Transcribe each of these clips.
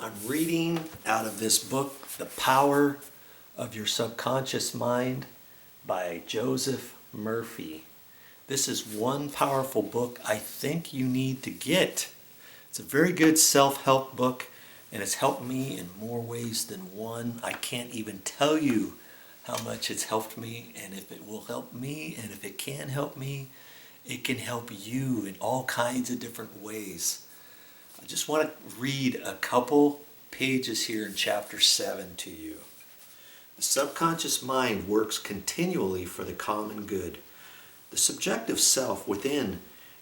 I'm reading out of this book, The Power of Your Subconscious Mind by Joseph Murphy. This is one powerful book I think you need to get. It's a very good self-help book, and it's helped me in more ways than one. I can't even tell you how much it's helped me, and if it will help me, and if it can help me, it can help you in all kinds of different ways. I just want to read a couple pages here in chapter 7 to you. The subconscious mind works continually for the common good. The subjective self within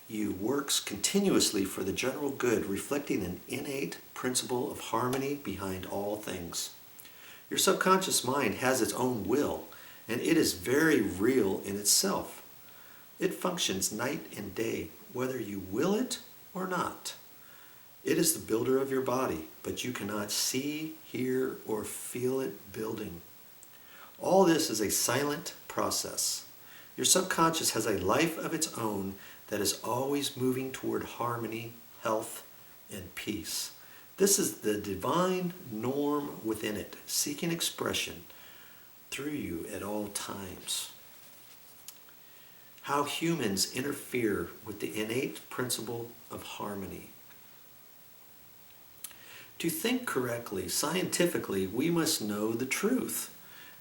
you works continuously for the general good, reflecting an innate principle of harmony behind all things. Your subconscious mind has its own will, and it is very real in itself. It functions night and day, whether you will it or not. It is the builder of your body, but you cannot see, hear, or feel it building. All this is a silent process. Your subconscious has a life of its own that is always moving toward harmony, health, and peace. This is the divine norm within it, seeking expression through you at all times. How humans interfere with the innate principle of harmony. To think correctly, scientifically, we must know the truth.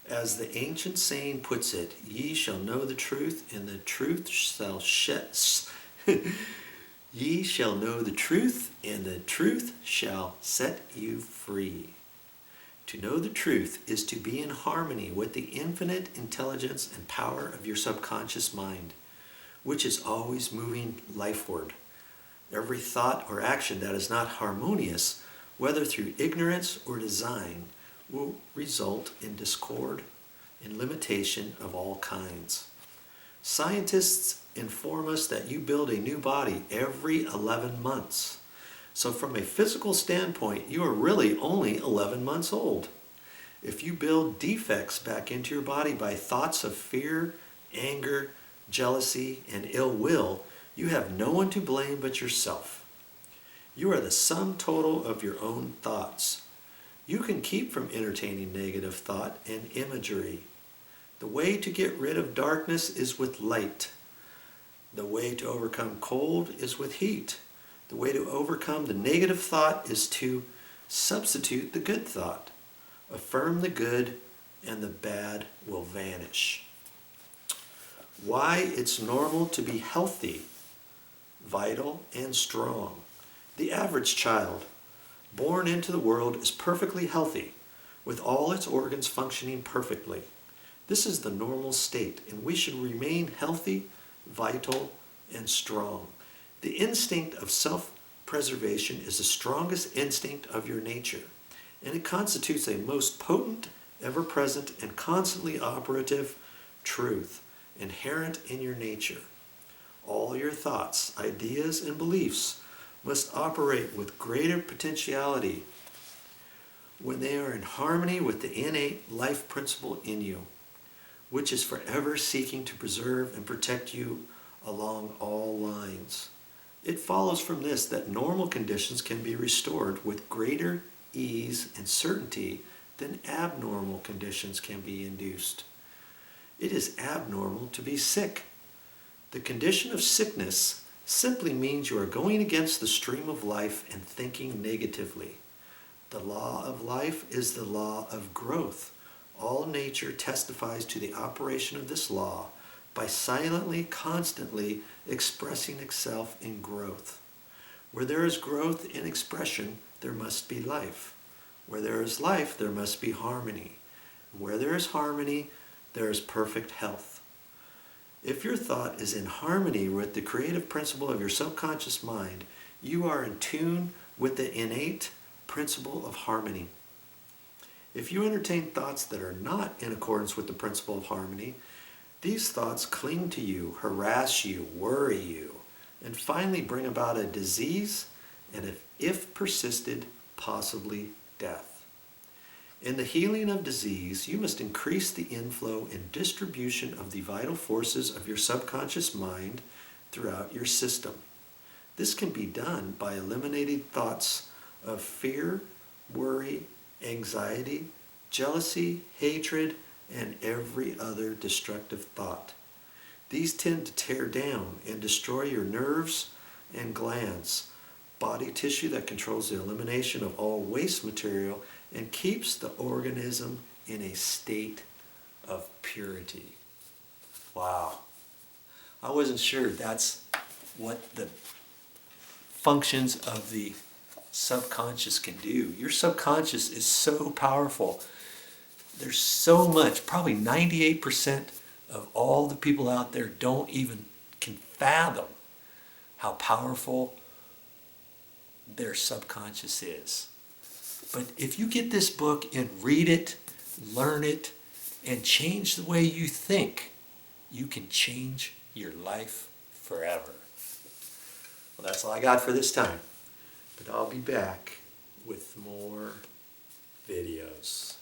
As the ancient saying puts it, ye shall know the truth, and the truth shall ye shall know the truth, and the truth shall set you free. To know the truth is to be in harmony with the infinite intelligence and power of your subconscious mind, which is always moving lifeward. Every thought or action that is not harmonious, whether through ignorance or design, will result in discord and limitation of all kinds. Scientists inform us that you build a new body every 11 months. So from a physical standpoint, you are really only 11 months old. If you build defects back into your body by thoughts of fear, anger, jealousy, and ill will, you have no one to blame but yourself. You are the sum total of your own thoughts. You can keep from entertaining negative thought and imagery. The way to get rid of darkness is with light. The way to overcome cold is with heat. The way to overcome the negative thought is to substitute the good thought. Affirm the good, and the bad will vanish. Why it's normal to be healthy, vital, and strong. The average child born into the world is perfectly healthy, with all its organs functioning perfectly. This is the normal state, and we should remain healthy, vital, and strong. The instinct of self-preservation is the strongest instinct of your nature, and it constitutes a most potent, ever-present, and constantly operative truth inherent in your nature. All your thoughts, ideas, and beliefs must operate with greater potentiality when they are in harmony with the innate life principle in you, which is forever seeking to preserve and protect you along all lines. It follows from this that normal conditions can be restored with greater ease and certainty than abnormal conditions can be induced. It is abnormal to be sick. The condition of sickness simply means you are going against the stream of life and thinking negatively. The law of life is the law of growth. All nature testifies to the operation of this law by silently, constantly expressing itself in growth. Where there is growth in expression, there must be life. Where there is life, there must be harmony. Where there is harmony, there is perfect health. If your thought is in harmony with the creative principle of your subconscious mind, you are in tune with the innate principle of harmony. If you entertain thoughts that are not in accordance with the principle of harmony, these thoughts cling to you, harass you, worry you, and finally bring about a disease and, if persisted, possibly death. In the healing of disease, you must increase the inflow and distribution of the vital forces of your subconscious mind throughout your system. This can be done by eliminating thoughts of fear, worry, anxiety, jealousy, hatred, and every other destructive thought. These tend to tear down and destroy your nerves and glands, body tissue that controls the elimination of all waste material and keeps the organism in a state of purity. Wow. I wasn't sure that's what the functions of the subconscious can do. Your subconscious is so powerful. There's so much, probably 98% of all the people out there don't even can fathom how powerful their subconscious is. But if you get this book and read it, learn it, and change the way you think, you can change your life forever. Well, that's all I got for this time. But I'll be back with more videos.